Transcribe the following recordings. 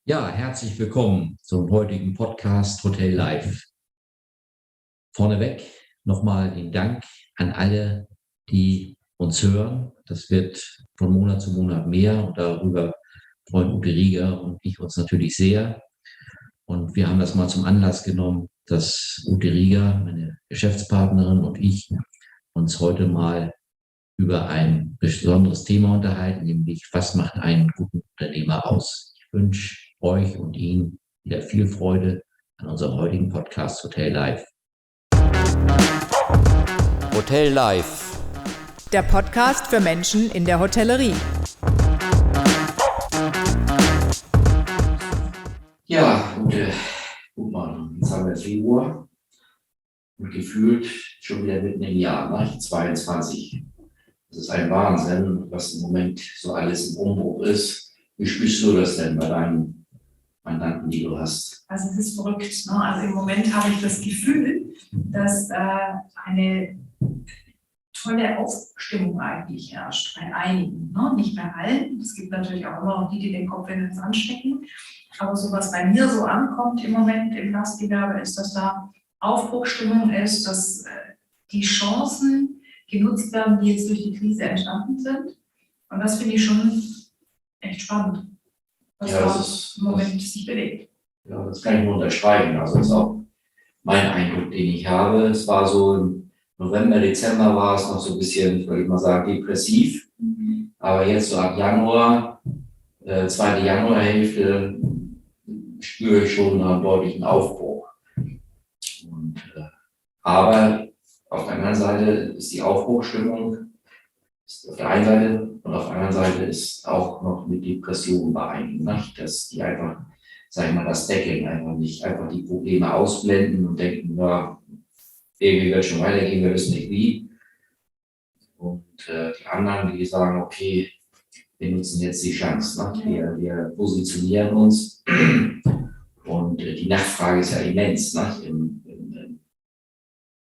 Ja, herzlich willkommen zum heutigen Podcast Hotel Live. Vorneweg nochmal den Dank an alle, die uns hören. Das wird von Monat zu Monat mehr und darüber freuen Ute Rieger und ich uns natürlich sehr. Und wir haben das mal zum Anlass genommen, dass Ute Rieger, meine Geschäftspartnerin, und ich uns heute mal über ein besonderes Thema unterhalten, nämlich was macht einen guten Unternehmer aus? Ich wünsche euch und Ihnen wieder viel Freude an unserem heutigen Podcast Hotel Live. Hotel Live. Der Podcast für Menschen in der Hotellerie. Ja, guck mal, jetzt haben wir Februar und gefühlt schon wieder mitten im Jahr, 22. Das ist ein Wahnsinn, was im Moment so alles im Umbruch ist. Wie spürst du das denn bei deinen Mandanten, die du hast? Also es ist verrückt. Ne? Also im Moment habe ich das Gefühl, dass eine tolle Aufstimmung eigentlich herrscht bei einigen, ne? Nicht bei allen. Es gibt natürlich auch immer noch die den Kopf in den Sand stecken. Aber so was bei mir so ankommt im Moment im Gastgewerbe ist, dass da Aufbruchstimmung ist, dass die Chancen genutzt werden, die jetzt durch die Krise entstanden sind. Und das finde ich schon echt spannend, was da im Moment sich bewegt. Ja, das kann ich nur unterschreiben. Also das ist auch mein Eindruck, den ich habe. Es war so im November, Dezember war es noch so ein bisschen, würde ich mal sagen, depressiv. Aber jetzt so ab Januar, zweite Januarhälfte, spüre ich schon einen deutlichen Aufbruch. Aber auf der anderen Seite ist die Aufbruchstimmung auf der einen Seite und auf der anderen Seite ist auch noch mit Depressionen bei einigen, dass die einfach, sag ich mal, das Decking einfach die Probleme ausblenden und denken, ja, irgendwie wird es schon weitergehen, wir wissen nicht wie. Und die anderen, die sagen, okay, wir nutzen jetzt die Chance, wir positionieren uns und die Nachfrage ist ja immens, im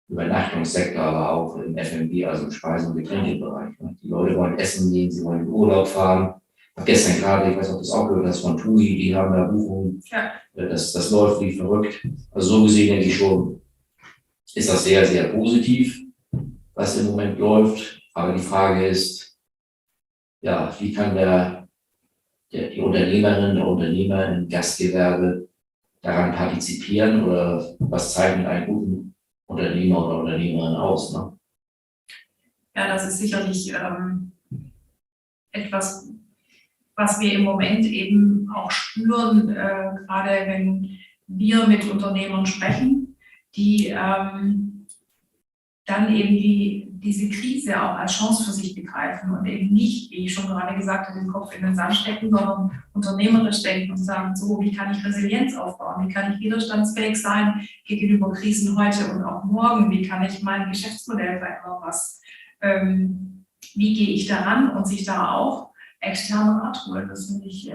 Übernachtungssektor, aber auch im F&B, also im Speisen- und Getränkebereich. Die Leute wollen essen gehen, sie wollen in Urlaub fahren. Ich habe gestern gerade, ich weiß nicht, ob du das auch gehört hast, von TUI, die haben da Buchungen. Ja. Das läuft wie verrückt. Also so gesehen denke ich schon, ist das sehr, sehr positiv, was im Moment läuft. Aber die Frage ist, ja, wie kann die Unternehmerin, der Unternehmer im Gastgewerbe daran partizipieren oder was zeichnet einen guten Unternehmer oder Unternehmerin aus, ne? Ja, das ist sicherlich etwas, was wir im Moment eben auch spüren, gerade wenn wir mit Unternehmern sprechen, die dann eben diese Krise auch als Chance für sich begreifen und eben nicht, wie ich schon gerade gesagt habe, den Kopf in den Sand stecken, sondern unternehmerisch denken und sagen, so, wie kann ich Resilienz aufbauen, wie kann ich widerstandsfähig sein gegenüber Krisen heute und auch morgen, wie kann ich mein Geschäftsmodell verändern, wie gehe ich daran und sich da auch externe Rat holen. Das finde ich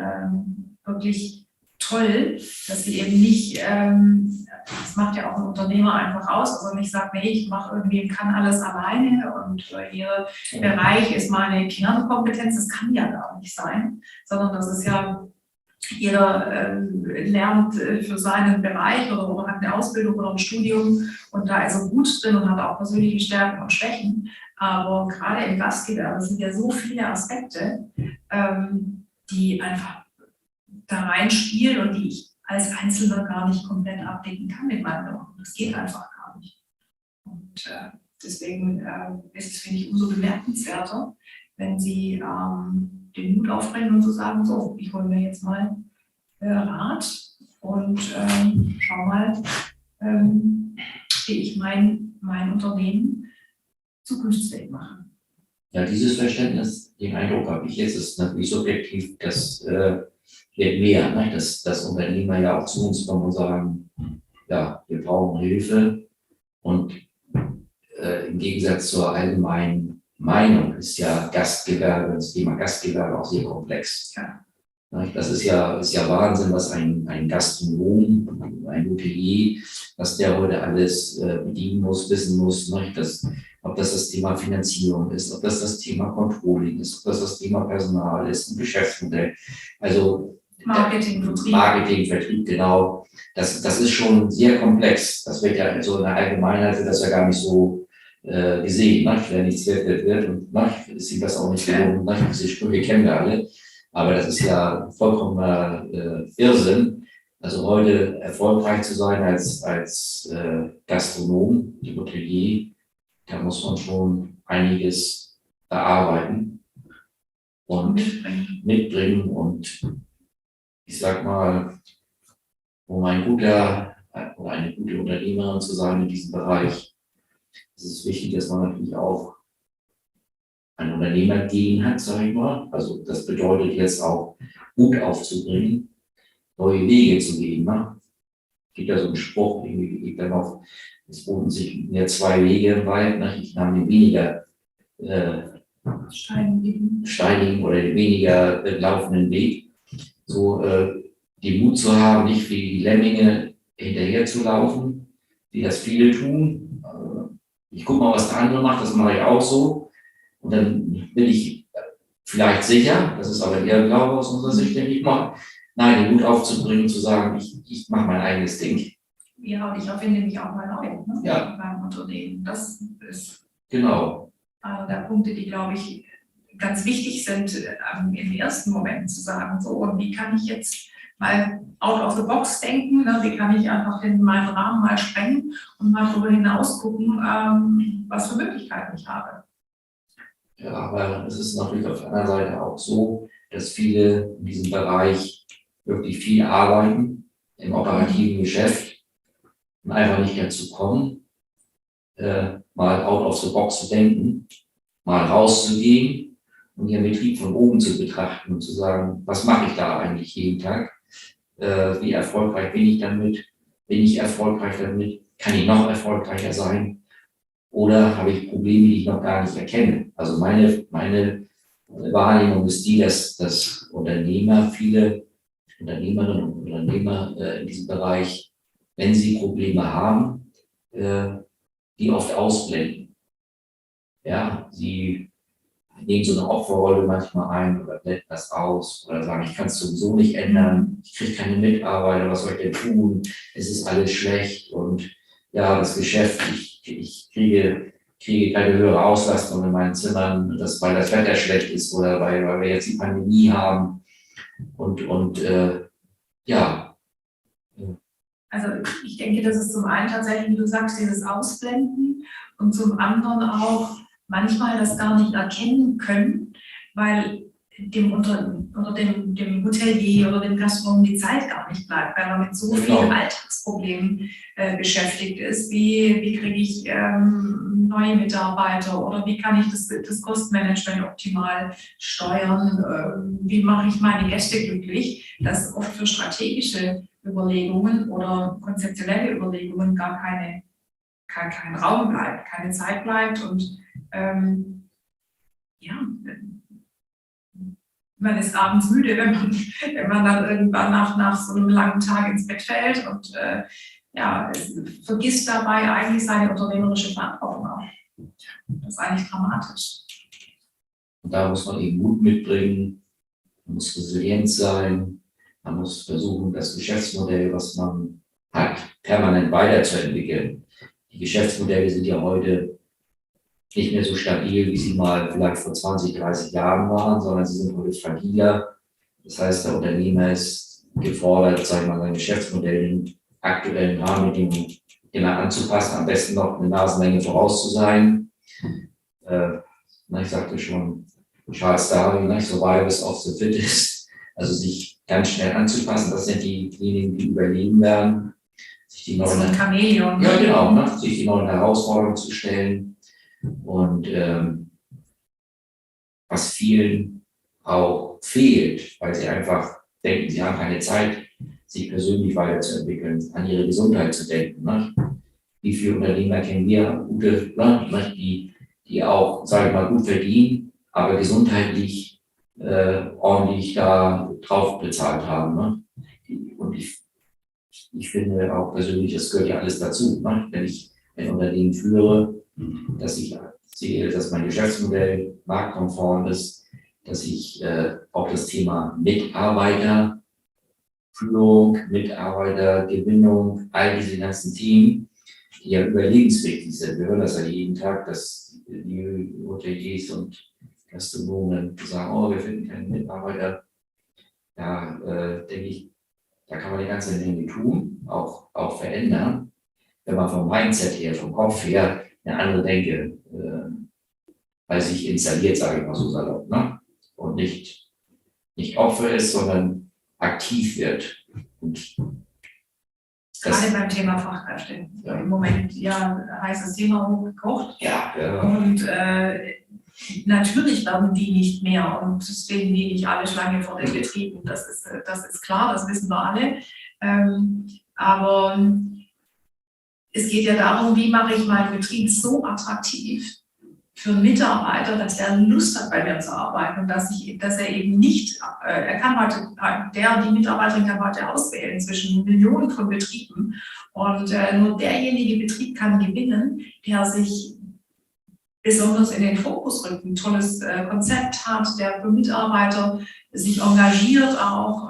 wirklich toll, dass sie eben nicht, das macht ja auch ein Unternehmer einfach aus, also nicht sagt, nee, ich mache irgendwie, kann alles alleine und ihr Bereich ist meine Kernkompetenz, das kann ja gar nicht sein, sondern das ist ja, jeder lernt für seinen Bereich oder hat eine Ausbildung oder ein Studium und da ist er gut drin und hat auch persönliche Stärken und Schwächen, aber gerade im Gastgewerbe sind ja so viele Aspekte, die einfach da reinspielen und die ich als Einzelner gar nicht komplett abdecken kann mit meinem Job. Das geht einfach gar nicht. Und deswegen ist es, finde ich, umso bemerkenswerter, wenn Sie den Mut aufbringen und so sagen, so, ich hole mir jetzt mal Rat und schau mal, wie ich mein Unternehmen zukunftsfähig mache. Ja, dieses Verständnis, den Eindruck habe ich jetzt, ist natürlich subjektiv, das wird mehr, ne? Dass Unternehmer ja auch zu uns kommen und sagen, ja, wir brauchen Hilfe. Und im Gegensatz zur allgemeinen Meinung ist ja das Thema Gastgewerbe auch sehr komplex. Ja. Das ist ja Wahnsinn, was ein Gastronom, ein Hotelier, was der heute alles bedienen muss, wissen muss, ne? Ob das Thema Finanzierung ist, ob das Thema Controlling ist, ob das Thema Personal ist, ein Geschäftsmodell. Also Marketing, Vertrieb, genau. Das ist schon sehr komplex. Das wird ja so in der Allgemeinheit wird das ja gar nicht so gesehen. Ne? Wer nichts wird und ist ihm das auch nicht gelungen. Ne? Diese Sprüche kennen wir alle. Aber das ist ja vollkommener Irrsinn. Also heute erfolgreich zu sein als Gastronom, Hotelier, da muss man schon einiges erarbeiten und mitbringen. Und ich sag mal, um ein guter oder eine gute Unternehmerin zu sein in diesem Bereich, ist es wichtig, dass man natürlich auch ein Unternehmergehen hat, sage ich mal. Also das bedeutet jetzt auch Mut aufzubringen, neue Wege zu gehen. Ne? Es gibt ja so einen Spruch, irgendwie gibt dann noch, es boten sich mir 2 Wege im Wald. Ne? Ich nahm den weniger steinigen oder den weniger laufenden Weg. So den Mut zu haben, nicht wie die Lemminge hinterher zu laufen, wie das viele tun. Ich gucke mal, was der andere macht, das mache ich auch so. Und dann bin ich vielleicht sicher, das ist aber eher Glaube aus unserer Sicht, denke ich mal, nein, den Mut aufzubringen, zu sagen, ich mache mein eigenes Ding. Ja, und ich erfinde mich auch mal neu, ne? Ja. Beim Unternehmen. Das ist Genau. einer der Punkte, die, glaube ich, ganz wichtig sind, im ersten Moment zu sagen, so, und wie kann ich jetzt mal out of the box denken, ne? Wie kann ich einfach meinen Rahmen mal sprengen und mal darüber hinaus gucken, was für Möglichkeiten ich habe. Ja, aber es ist natürlich auf der anderen Seite auch so, dass viele in diesem Bereich wirklich viel arbeiten, im operativen Geschäft und einfach nicht dazu kommen, mal out of the box zu denken, mal rauszugehen und ihren Betrieb von oben zu betrachten und zu sagen, was mache ich da eigentlich jeden Tag? Wie erfolgreich bin ich damit? Bin ich erfolgreich damit? Kann ich noch erfolgreicher sein? Oder habe ich Probleme, die ich noch gar nicht erkenne? Also meine Wahrnehmung ist die, dass Unternehmer, viele Unternehmerinnen und Unternehmer in diesem Bereich, wenn sie Probleme haben, die oft ausblenden. Ja, sie nehmen so eine Opferrolle manchmal ein oder blenden das aus oder sagen, ich kann es sowieso nicht ändern, ich kriege keine Mitarbeiter, was soll ich denn tun? Es ist alles schlecht und ja, das Geschäft, ich kriege keine höhere Auslastung in meinen Zimmern, weil das Wetter schlecht ist oder weil wir jetzt die Pandemie haben und ja. Also ich denke, das ist zum einen tatsächlich, wie du sagst, dieses Ausblenden und zum anderen auch manchmal das gar nicht erkennen können, weil dem Hotelier oder dem Gastronomen die Zeit gar nicht bleibt, weil er mit so vielen Alltagsproblemen beschäftigt ist. Wie kriege ich neue Mitarbeiter oder wie kann ich das Kostenmanagement optimal steuern? Wie mache ich meine Gäste glücklich? Dass oft für strategische Überlegungen oder konzeptionelle Überlegungen gar kein Raum bleibt, keine Zeit bleibt und ja, man ist abends müde, wenn man dann irgendwann nach so einem langen Tag ins Bett fällt und vergisst dabei eigentlich seine unternehmerische Verantwortung auch. Das ist eigentlich dramatisch. Und da muss man eben Mut mitbringen, man muss resilient sein, man muss versuchen, das Geschäftsmodell, was man hat, permanent weiterzuentwickeln. Die Geschäftsmodelle sind ja heute nicht mehr so stabil, wie sie mal vielleicht vor 20, 30 Jahren waren, sondern sie sind heute fragiler. Das heißt, der Unternehmer ist gefordert, sagen wir mal, sein Geschäftsmodell den aktuellen Rahmenbedingungen immer anzupassen, am besten noch eine Nasenlänge voraus zu sein. Ich sagte schon, Charles Darwin, survival of the fittest, also sich ganz schnell anzupassen, das sind diejenigen, die überleben werden. Sich die neuen, ein Chamäleon. Ja, genau, sich die neuen Herausforderungen zu stellen. Und was vielen auch fehlt, weil sie einfach denken, sie haben keine Zeit, sich persönlich weiterzuentwickeln, an ihre Gesundheit zu denken. Ne? Wie viele Unternehmer kennen wir, gute, ne? die auch, sage ich mal, gut verdienen, aber gesundheitlich ordentlich da drauf bezahlt haben. Ne? Und ich finde auch persönlich, das gehört ja alles dazu. Ne? Wenn ich ein Unternehmen führe, dass ich sehe, dass mein Geschäftsmodell marktkonform ist, dass ich auch das Thema Mitarbeiter Führung, Mitarbeitergewinnung, all diese ganzen Themen, die ja überlebenswichtig sind. Wir hören das ja jeden Tag, dass die Hoteliers und Gastronomen sagen, oh, wir finden keinen Mitarbeiter. Da denke ich, da kann man eine ganze Menge tun, auch verändern, wenn man vom Mindset her, vom Kopf her eine andere Denke bei sich installiert, sage ich mal so salopp, ne? Und nicht Opfer ist, sondern aktiv wird. Und Gerade beim Thema Fachkräfte. Ja. Im Moment heißt das Thema hochgekocht. Ja. Und natürlich werden die nicht mehr und stehen die nicht alle Schlange vor den Betrieben. Das ist klar, das wissen wir alle. Aber es geht ja darum, wie mache ich meinen Betrieb so attraktiv für einen Mitarbeiter, dass er Lust hat, bei mir zu arbeiten und dass er eben nicht, die Mitarbeiterin kann heute auswählen zwischen Millionen von Betrieben und nur derjenige Betrieb kann gewinnen, der sich besonders in den Fokus rückt, ein tolles Konzept hat, der für Mitarbeiter sich engagiert auch,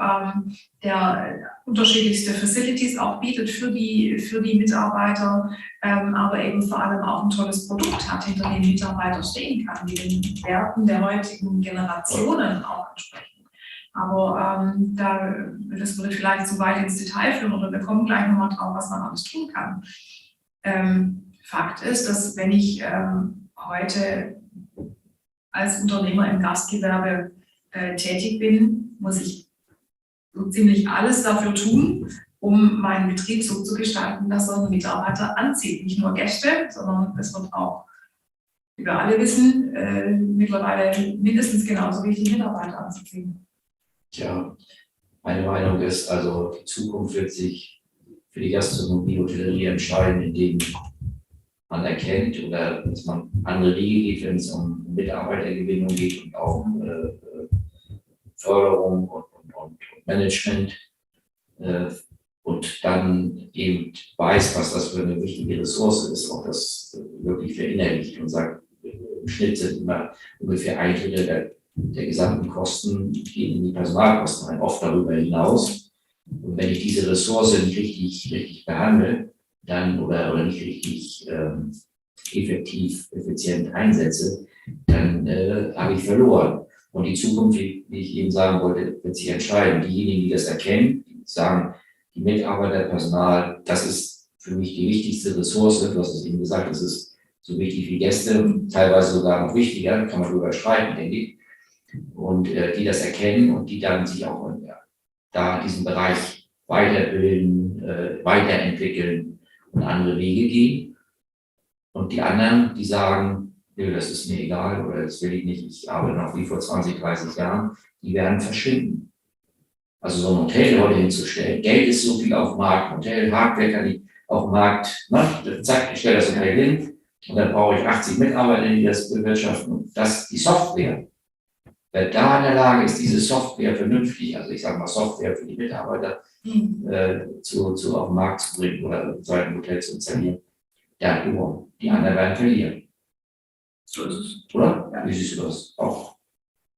der unterschiedlichste Facilities auch bietet für die Mitarbeiter, aber eben vor allem auch ein tolles Produkt hat, hinter dem Mitarbeiter stehen kann, die den Werten der heutigen Generationen auch entsprechen. Aber das würde vielleicht zu weit ins Detail führen oder wir kommen gleich nochmal drauf, was man alles tun kann. Fakt ist, dass wenn ich heute als Unternehmer im Gastgewerbe tätig bin, muss ich so ziemlich alles dafür tun, um meinen Betrieb so zu gestalten, dass er Mitarbeiter anzieht. Nicht nur Gäste, sondern es wird auch, wie wir alle wissen, mittlerweile mindestens genauso wichtig, Mitarbeiter anzuziehen. Tja, meine Meinung ist, also die Zukunft wird sich für die Gastronomie und Hotellerie entscheiden, indem man erkennt oder dass man andere Wege geht, wenn es um Mitarbeitergewinnung geht und auch Förderung und Management und dann eben weiß, was das für eine wichtige Ressource ist, auch das wirklich verinnerlicht und sagt, im Schnitt sind immer ungefähr 1/3 der gesamten Kosten gehen in die Personalkosten rein, oft darüber hinaus. Und wenn ich diese Ressource nicht richtig behandle, dann oder nicht richtig effizient einsetze, dann habe ich verloren. Und die Zukunft, wie ich eben sagen wollte, wird sich entscheiden. Diejenigen, die das erkennen, die sagen, die Mitarbeiter, Personal, das ist für mich die wichtigste Ressource. Du hast es eben gesagt, das ist so wichtig wie Gäste, teilweise sogar noch wichtiger, kann man darüber streiten, denke ich. Und die das erkennen und die dann sich auch da in diesem Bereich weiterbilden, weiterentwickeln und andere Wege gehen. Und die anderen, die sagen, nö, das ist mir egal oder das will ich nicht, ich arbeite noch wie vor 20, 30 Jahren, die werden verschwinden. Also so ein Hotel heute hinzustellen, Geld ist so viel auf dem Markt, Hotel, Hardware kann ich auf dem Markt, zack, ich stelle das Hotel hin und dann brauche ich 80 Mitarbeiter, die das bewirtschaften und die Software. Wer da in der Lage ist, diese Software vernünftig, also ich sage mal Software für die Mitarbeiter auf den Markt zu bringen oder so ein Hotel zu installieren, der hat gewonnen. Die anderen werden verlieren. So ist es. Oder? Ja. Wie siehst du das? Auch.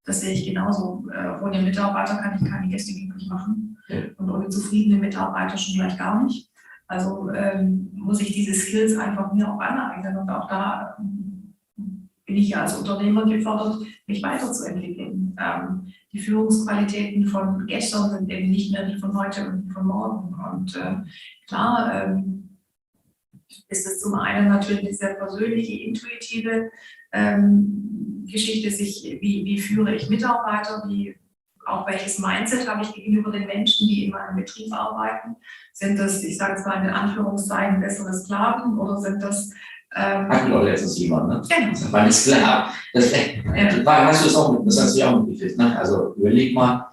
Das sehe ich genauso. Ohne Mitarbeiter kann ich keine Gäste glücklich machen. Ja. Und ohne zufriedene Mitarbeiter schon gleich gar nicht. Also muss ich diese Skills einfach mir auch aneignen. Und auch da bin ich ja als Unternehmer gefordert, mich weiterzuentwickeln. Die Führungsqualitäten von gestern sind eben nicht mehr die von heute und von morgen. Und klar ist es zum einen natürlich eine sehr persönliche, intuitive Geschichte, wie führe ich Mitarbeiter, auch welches Mindset habe ich gegenüber den Menschen, die in meinem Betrieb arbeiten. Sind das, ich sage es mal in Anführungszeichen, bessere Sklaven oder sind das Hatten wir letztens jemand, ne? Genau. Das war nicht klar. Das hast du ja auch mitgekriegt, ne? Also überleg mal,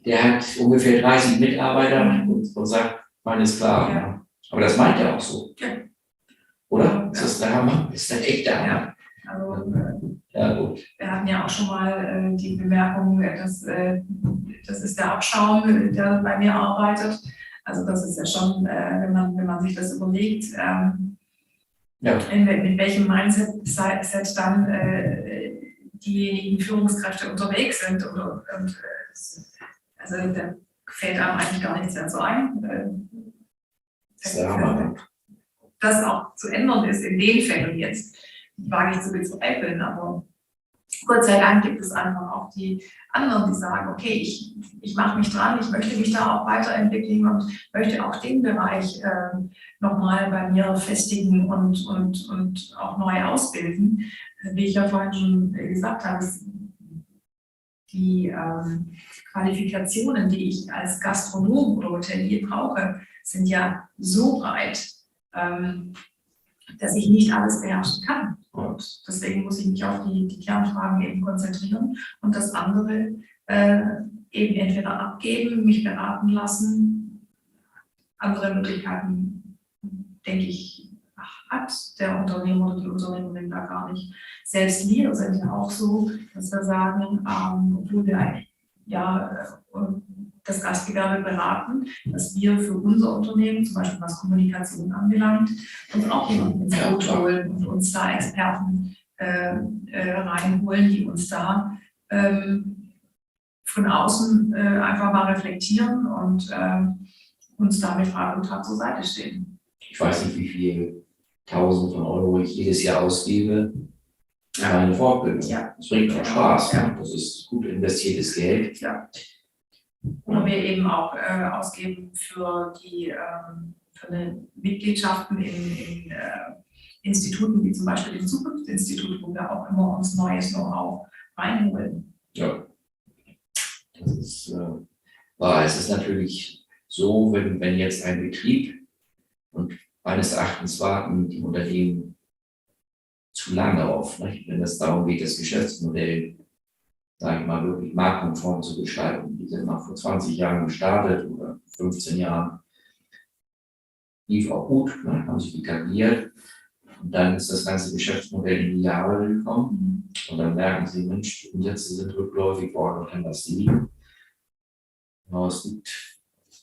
der hat ungefähr 30 Mitarbeiter und sagt, meine Sklaven. Ja. Aber das meint er auch so. Ja. Oder? Ja. Ist das der Hammer? Ist das echt der Hammer? Ja. Also, ja, gut. Wir hatten ja auch schon mal die Bemerkung, das ist der Abschaum, der bei mir arbeitet. Also das ist ja schon, wenn man sich das überlegt, mit welchem Mindset dann diejenigen Führungskräfte unterwegs sind. Also fällt einem eigentlich gar nichts mehr so ein. Ja, Das auch zu ändern ist in den Fällen jetzt, wage ich zu bezweifeln, aber Gott sei Dank gibt es einfach auch die anderen, die sagen, okay, ich mache mich dran, ich möchte mich da auch weiterentwickeln und möchte auch den Bereich nochmal bei mir festigen und auch neu ausbilden. Wie ich ja vorhin schon gesagt habe, die Qualifikationen, die ich als Gastronom oder Hotelier brauche, sind ja so breit, dass ich nicht alles beherrschen kann. Und deswegen muss ich mich auf die Kernfragen eben konzentrieren und das andere eben entweder abgeben, mich beraten lassen. Andere Möglichkeiten, denke ich, hat der Unternehmer oder die Unternehmerin da gar nicht. Selbst wir sind ja auch so, dass wir sagen, obwohl wir eigentlich das Gastgewerbe beraten, dass wir für unser Unternehmen, zum Beispiel was Kommunikation anbelangt, uns auch jemanden ins Boot holen und uns da Experten reinholen, die uns da von außen einfach mal reflektieren und uns da mit Rat und Tat zur Seite stehen. Ich weiß nicht, wie viel Tausend von Euro ich jedes Jahr ausgebe für meine Fortbildung. Ja. Das bringt auch Spaß. Ja. Das ist gut investiertes Geld. Ja. Oder wir eben auch ausgeben für die Mitgliedschaften in Instituten wie zum Beispiel dem Zukunftsinstitut, wo wir auch immer uns neues Know-how reinholen. Ja, das ist wahr. Es ist natürlich so, wenn jetzt ein Betrieb, und meines Erachtens warten die Unternehmen zu lange auf, nicht? Wenn es darum geht, das Geschäftsmodell, sage ich mal, wirklich marktkonform zu gestalten. Die sind mal vor 20 Jahren gestartet oder 15 Jahren. Lief auch gut, ne? Haben sich etabliert. Und dann ist das ganze Geschäftsmodell in die Jahre gekommen. Und dann merken sie, Mensch, die Umsätze sind rückläufig worden und kann das liegen. Genau, es liegt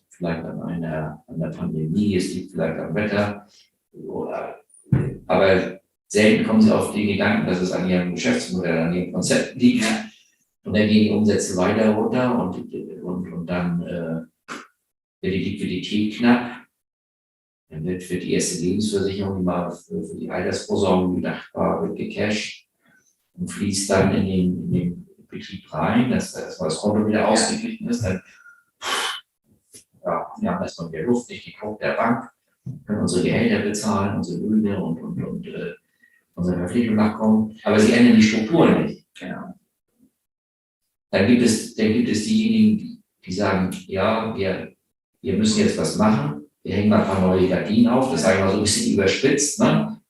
vielleicht an der Pandemie, es liegt vielleicht am Wetter. Aber selten kommen sie auf den Gedanken, dass es an ihrem Geschäftsmodell, an ihrem Konzept liegt. Und dann gehen die Umsätze weiter runter und dann wird die Liquidität knapp. Dann wird für die erste Lebensversicherung, die mal für die Altersvorsorge gedacht war, wird gecasht und fließt dann in den Betrieb rein, dass das Konto wieder ausgeglichen ist. Dann, ja, wir haben erstmal wieder Luft, nicht die Druck der Bank, können unsere Gehälter bezahlen, unsere Löhne und unsere Verpflichtung nachkommen. Aber sie ändern die Strukturen nicht. Genau. Dann gibt es diejenigen, die sagen, ja, wir müssen jetzt was machen. Wir hängen mal ein paar neue Gardinen auf. Das sage ich mal so ein bisschen überspitzt. Ne?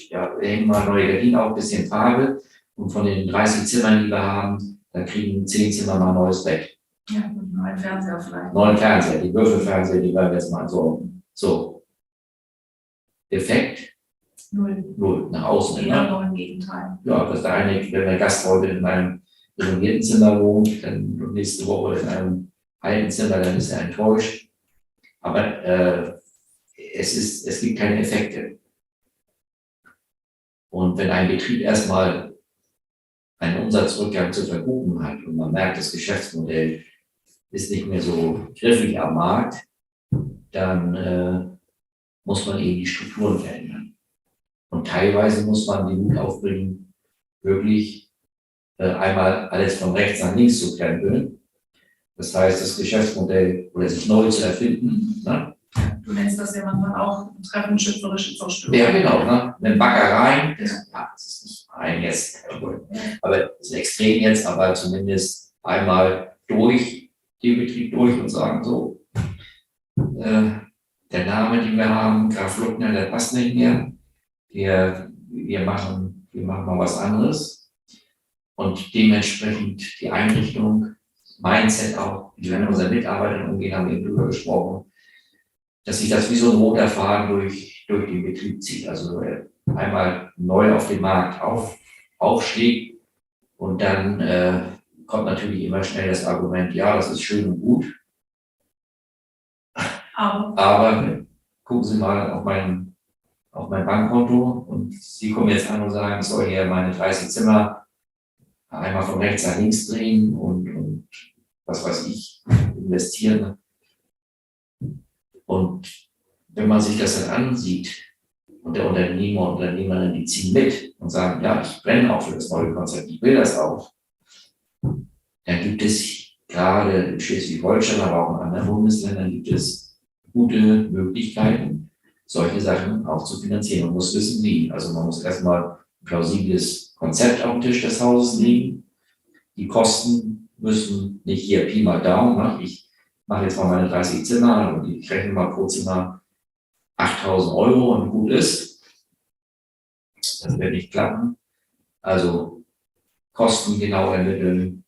Ja, wir hängen mal neue Gardinen auf, ein bisschen Farbe. Und von den 30 Zimmern, die wir haben, da kriegen 10 Zimmer mal ein neues Bett. Ja, einen neuen Fernseher vielleicht. Neuen Fernseher, die Würfelfernseher, die werden wir jetzt mal so. Effekt? Null. Nach außen. Eher noch im Gegenteil. Ja, dass der eine, wenn der Gast heute in einem renovierten Zimmer wohnt, dann nächste Woche in einem alten Zimmer, dann ist er enttäuscht. Aber es gibt keine Effekte. Und wenn ein Betrieb erstmal einen Umsatzrückgang zu verbuchen hat und man merkt, das Geschäftsmodell ist nicht mehr so griffig am Markt, dann muss man eben die Strukturen verändern. Und teilweise muss man den Mut aufbringen, wirklich einmal alles von rechts nach links zu krempeln. Das heißt, das Geschäftsmodell oder sich neu zu erfinden. Ne? Du nennst das ja manchmal auch treffenschützerische Zerstörung. Ja, genau. Ne? Eine Backerei, das ist nicht ein jetzt, aber das ist extrem jetzt, aber zumindest einmal durch den Betrieb durch und sagen so, der Name, den wir haben, Graf Luckner, der passt nicht mehr. Wir machen mal was anderes. Und dementsprechend die Einrichtung, Mindset auch, wie wir mit unseren Mitarbeitern umgehen, haben wir eben drüber gesprochen, dass sich das wie so ein roter Faden durch den Betrieb zieht. Also einmal neu auf dem Markt aufschlägt und dann kommt natürlich immer schnell das Argument, ja, das ist schön und gut. Aber gucken Sie mal auf mein Bankkonto und Sie kommen jetzt an und sagen, ich soll hier meine 30 Zimmer einmal von rechts nach links drehen und was weiß ich, investieren. Und wenn man sich das dann ansieht und der Unternehmer und Unternehmerin, die ziehen mit und sagen, ja, ich brenne auch für das neue Konzept, ich will das auch, dann gibt es gerade in Schleswig-Holstein, aber auch in anderen Bundesländern gibt es gute Möglichkeiten, solche Sachen auch zu finanzieren. Man muss wissen, wie. Also man muss erstmal ein plausibles Konzept auf dem Tisch des Hauses legen. Die Kosten müssen nicht hier Pi mal Daumen, ne? Ich mache jetzt mal meine 30 Zimmer und ich rechne mal pro Zimmer 8.000 Euro und gut ist. Das wird nicht klappen. Also Kosten genau ermitteln,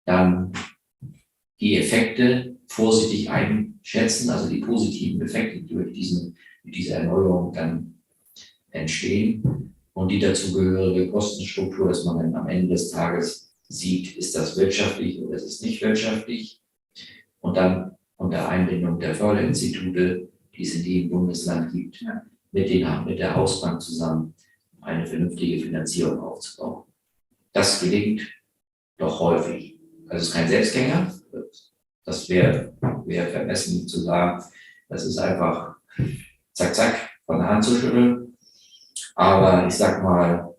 dann die Effekte vorsichtig einschätzen, also die positiven Effekte, die durch diese Erneuerung dann entstehen und die dazugehörige Kostenstruktur, dass man dann am Ende des Tages sieht, ist das wirtschaftlich oder ist es nicht wirtschaftlich, und dann unter Einbindung der Förderinstitute, die es in jedem Bundesland gibt, mit der Hausbank zusammen eine vernünftige Finanzierung aufzubauen. Das gelingt doch häufig. Also es ist kein Selbstgänger. Das wäre vermessen zu sagen, das ist einfach zack, zack, von der Hand zu schütteln. Aber ich sag mal,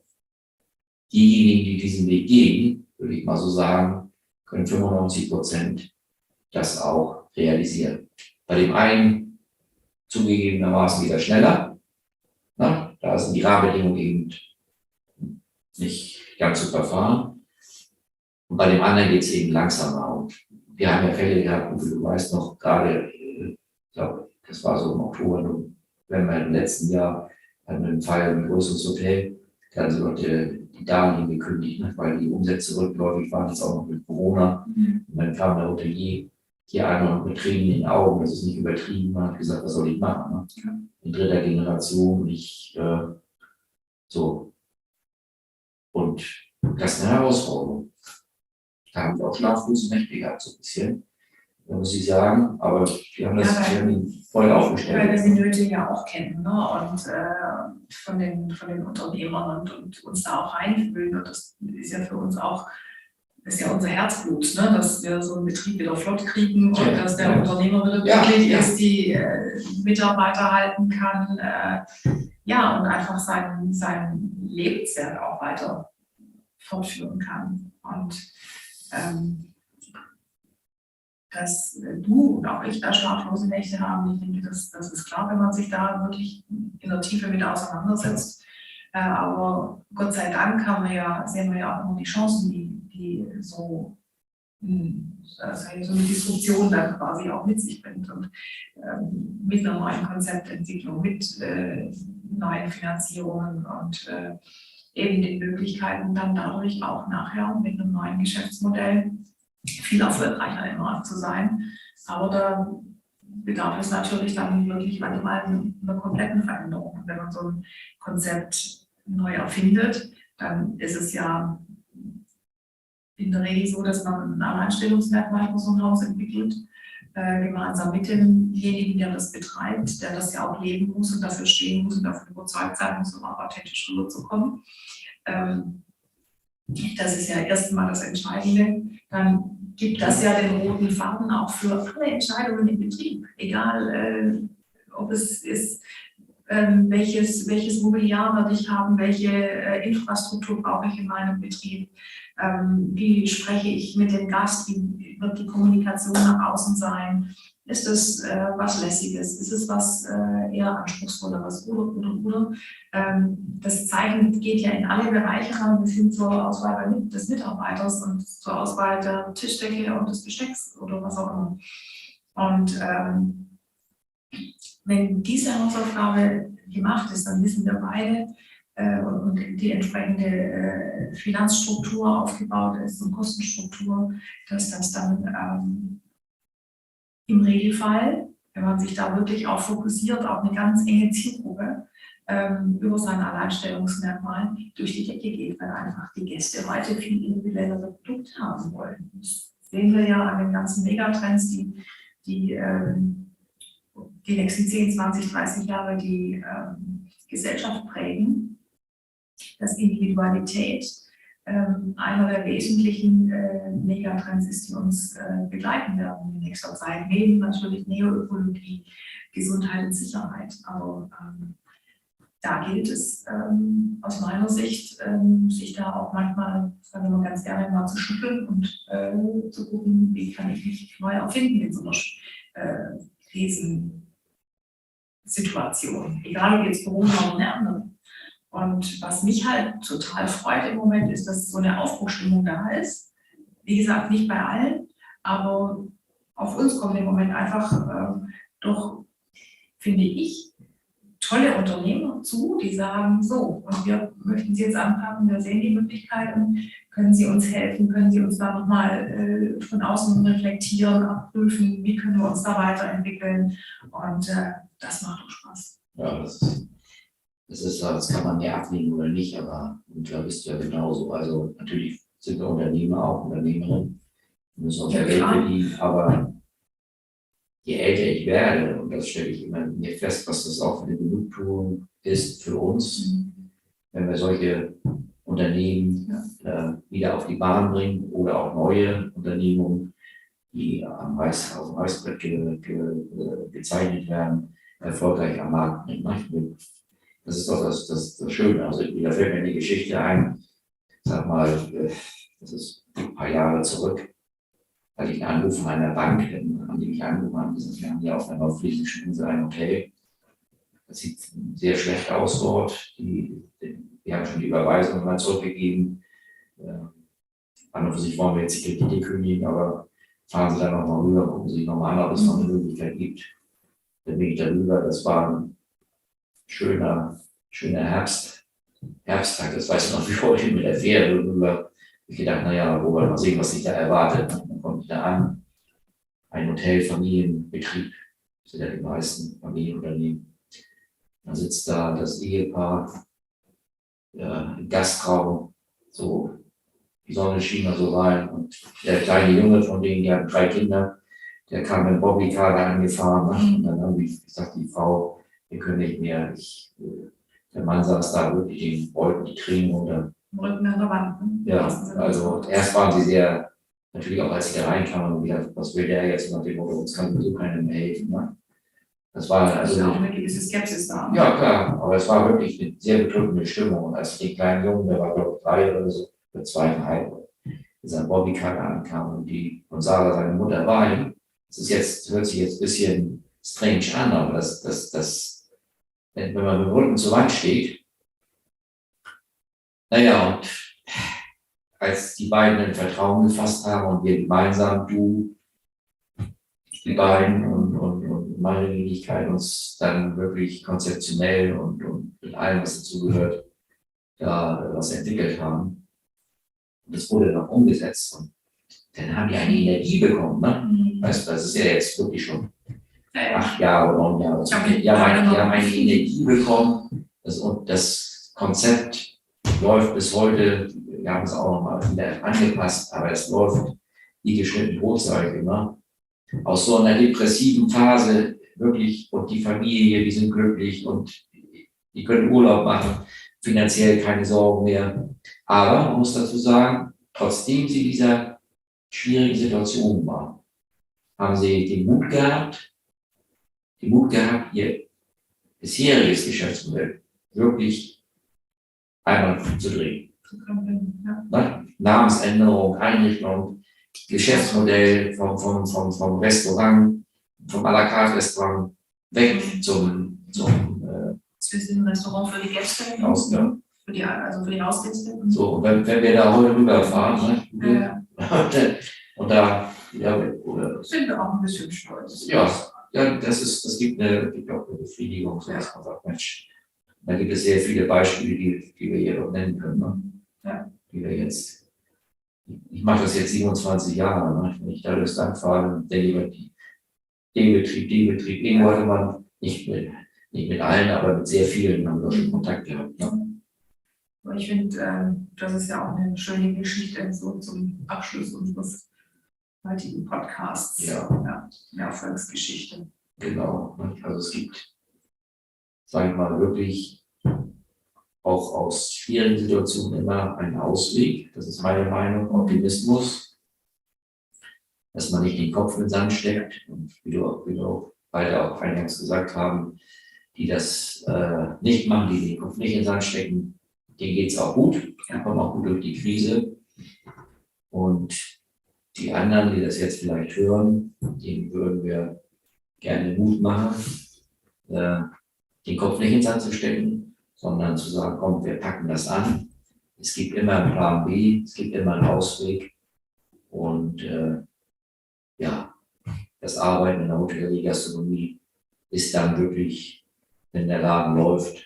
diejenigen, die diesen Weg gehen, würde ich mal so sagen, können 95% das auch realisieren. Bei dem einen zugegebenermaßen wieder schneller. Na, da sind die Rahmenbedingungen eben nicht ganz so verfahren. Und bei dem anderen geht es eben langsamer. Und wir haben ja Fälle gehabt, wie du weißt noch, gerade, ich glaube, das war so im Oktober, November im letzten Jahr, hatten wir einen Fall im größeres Hotel, da hatten sie dort die Darlehen gekündigt, ne, weil die Umsätze rückläufig waren, jetzt auch noch mit Corona. Und dann kam der Hotelier hier einmal mit Tränen in den Augen, das ist nicht übertrieben, man hat gesagt, was soll ich machen? Ne? Ja. In dritter Generation, so. Und das ist eine Herausforderung. Da haben wir auch schlaflose Nächte gehabt, so ein bisschen, muss ich sagen. Aber wir haben das voll aufgestellt. Weil wir die Nöte ja auch kennen, ne? Und von den Unternehmern und uns da auch reinfühlen. Und das ist ja für uns auch, das ist ja unser Herzblut, ne? Dass wir so einen Betrieb wieder flott kriegen und dass der Unternehmer wieder glücklich ist, die Mitarbeiter halten kann. Und einfach sein Lebenswerk auch weiter fortführen kann. Und dass du und auch ich da schlaflose Nächte haben, ich denke, das ist klar, wenn man sich da wirklich in der Tiefe mit auseinandersetzt. Aber Gott sei Dank sehen wir ja auch immer die Chancen, die so eine Disruption dann quasi auch mit sich bringt. Und mit einer neuen Konzeptentwicklung, mit neuen Finanzierungen und eben den Möglichkeiten, dann dadurch auch nachher mit einem neuen Geschäftsmodell viel erfolgreicher im Markt zu sein. Aber da bedarf es natürlich dann wirklich manchmal einer kompletten Veränderung. Und wenn man so ein Konzept neu erfindet, dann ist es ja in der Regel so, dass man ein Alleinstellungsmerkmal für so ein Haus entwickelt, gemeinsam mit demjenigen, der das betreibt, der das ja auch leben muss und dafür stehen muss und dafür überzeugt sein muss, um auch authentisch rüberzukommen. Das ist ja erstmal das Entscheidende. Dann gibt das ja den roten Faden auch für alle Entscheidungen im Betrieb. Egal, ob es ist, welches Mobiliar werde ich haben, welche Infrastruktur brauche ich in meinem Betrieb, wie spreche ich mit dem Gast, wie wird die Kommunikation nach außen sein, ist es was Lässiges, ist es was eher Anspruchsvolleres oder. Das Zeichen geht ja in alle Bereiche rein, bis hin zur Auswahl des Mitarbeiters und zur Auswahl der Tischdecke und des Bestecks oder was auch immer. Und wenn diese Hausaufgabe gemacht ist, dann wissen wir beide und die entsprechende Finanzstruktur aufgebaut ist und Kostenstruktur, dass das dann im Regelfall, wenn man sich da wirklich auch fokussiert auf eine ganz enge Zielgruppe, über sein Alleinstellungsmerkmal durch die Decke geht, weil einfach die Gäste heute viel individuellere Produkte haben wollen. Das sehen wir ja an den ganzen Megatrends, die nächsten 10, 20, 30 Jahre die Gesellschaft prägen, dass Individualität einer der wesentlichen Megatrends ist, die uns begleiten werden in nächster Zeit. Neben natürlich Neoökologie, Gesundheit und Sicherheit. Aber da gilt es aus meiner Sicht, sich da auch manchmal, sagen wir mal ganz gerne, mal zu schütteln und zu gucken, wie kann ich mich neu erfinden in so einer Krisensituation. Egal ob jetzt Corona oder eine andere. Und was mich halt total freut im Moment ist, dass so eine Aufbruchstimmung da ist. Wie gesagt, nicht bei allen, aber auf uns kommt im Moment einfach doch, finde ich, tolle Unternehmer zu, die sagen, so, und wir möchten Sie jetzt anpacken, wir sehen die Möglichkeiten, können Sie uns helfen, können Sie uns da nochmal von außen reflektieren, abprüfen, wie können wir uns da weiterentwickeln, und das macht auch Spaß. Ja, das kann man ja abwägen oder nicht, aber und da bist du ja genauso. Also natürlich sind wir Unternehmer, auch Unternehmerinnen, wir müssen unser Geld verdienen, aber je älter ich werde, und das stelle ich immer mir fest, was das auch für eine Genugtuung ist für uns, wenn wir solche Unternehmen wieder auf die Bahn bringen oder auch neue Unternehmungen, die auf dem Reißbrett gezeichnet werden, erfolgreich am Markt bringen. Das ist doch das Schöne. Also da fällt mir eine Geschichte ein, sag mal, das ist ein paar Jahre zurück, hatte ich einen Anruf von einer Bank, an die mich angerufen haben, wir haben hier auf einer nordfriesischen Insel ein Hotel. Das sieht sehr schlecht aus dort. Die haben schon die Überweisung mal zurückgegeben. An und für sich wollen wir jetzt die Kredite kündigen, aber fahren Sie da nochmal rüber, gucken Sie sich nochmal an, ob es noch eine Möglichkeit gibt. Dann bin ich darüber, das war ein schöner Herbsttag, das weiß ich noch, wie heute mit der Fähre rüber. Ich gedacht, naja, wollen wir mal sehen, was sich da erwartet. Dann komme ich da an, ein Hotel, Familienbetrieb, das sind ja die meisten Familienunternehmen. Dann sitzt da das Ehepaar im Gastraum, so die Sonne schien da so rein, und der kleine Junge von denen, die hatten 3 Kinder, der kam mit dem Bobbycar da angefahren, ne? Und dann habe ich gesagt, die Frau, wir können nicht mehr. Der Mann saß da wirklich, den wollten die Tränen runter. Rücken an der Wand. Ne? Ja, also erst waren sie sehr, natürlich auch als sie da reinkamen, und wieder, was will der jetzt, nach dem Motto, uns kann sowieso keiner mehr helfen. Ne? Das war also auch eine gewisse Skepsis da. Ja, klar, aber es war wirklich eine sehr bedrückende Stimmung. Und als den kleinen Jungen, der war glaube ich 3 oder so, oder 2,5, mit seinem Bobbycar ankam und Sarah, seine Mutter, weinen. Das hört sich jetzt ein bisschen strange an, aber wenn man mit dem Rücken zur Wand steht, naja, und als die beiden ein Vertrauen gefasst haben und wir gemeinsam, du, die beiden und meine Wenigkeit, uns dann wirklich konzeptionell und mit allem, was dazugehört, da was entwickelt haben. Und das wurde dann umgesetzt. Und dann haben die eine Energie bekommen. Ne? Weißt du, das ist ja jetzt wirklich schon 8 Jahre, 9 Jahre. Die haben eine Energie bekommen. Und das Konzept läuft bis heute. Wir haben es auch nochmal wieder angepasst, aber es läuft wie geschnitten Brot, sage ich immer. Aus so einer depressiven Phase wirklich, und die Familie, die sind glücklich und die können Urlaub machen, finanziell keine Sorgen mehr. Aber man muss dazu sagen, trotzdem sie dieser schwierigen Situation waren, haben sie den Mut gehabt, ihr bisheriges Geschäftsmodell wirklich einmal zu drehen. Ja. Namensänderung, Einrichtung, Geschäftsmodell vom Restaurant, vom à la carte Restaurant weg zum ein Restaurant für die Gäste, Ausgang. für die Hausgäste. So, wenn wir da heute rüberfahren, ne? Und da, ja, oder sind wir auch ein bisschen stolz. Ja, das gibt auch eine Befriedigung, so dass man sagt, Mensch, da gibt es sehr viele Beispiele, die wir hier noch nennen können. Ne? Ja. Die wir jetzt, ich mache das jetzt 27 Jahre, ne? Wenn ich da durchs Land fahre, denke ich den Betrieb, irgendwo hatte man nicht mit allen, aber mit sehr vielen haben wir schon Kontakt gehabt. Ne? Ich finde, das ist ja auch eine schöne Geschichte so zum Abschluss unseres heutigen Podcasts. Ja, eine Erfolgsgeschichte. Genau. Also es gibt, sage ich mal, wirklich auch aus schwierigen Situationen immer einen Ausweg. Das ist meine Meinung, Optimismus, dass man nicht den Kopf in den Sand steckt. Und wie du beide auch eingangs gesagt haben, die das nicht machen, die den Kopf nicht in den Sand stecken, denen geht es auch gut, die kommen auch gut durch die Krise. Und die anderen, die das jetzt vielleicht hören, denen würden wir gerne Mut machen, den Kopf nicht in den Sand zu stecken, sondern zu sagen, komm, wir packen das an. Es gibt immer einen Plan B, es gibt immer einen Ausweg. Und ja, das Arbeiten in der Hotellerie, Gastronomie ist dann wirklich, wenn der Laden läuft,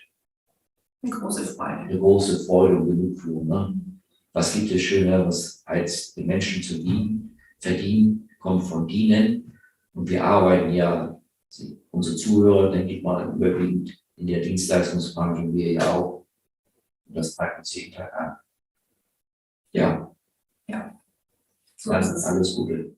Eine große Freude. eine große Freude und Genugtuung. Ne? Was gibt es Schöneres, als den Menschen zu dienen? Verdienen kommt von dienen. Und wir arbeiten ja, unsere Zuhörer, denke ich mal, überwiegend in der Dienstleistungsbranche, und wir ja auch. Und das treibt uns jeden Tag an. Ja. So Dann ist es. alles Gute.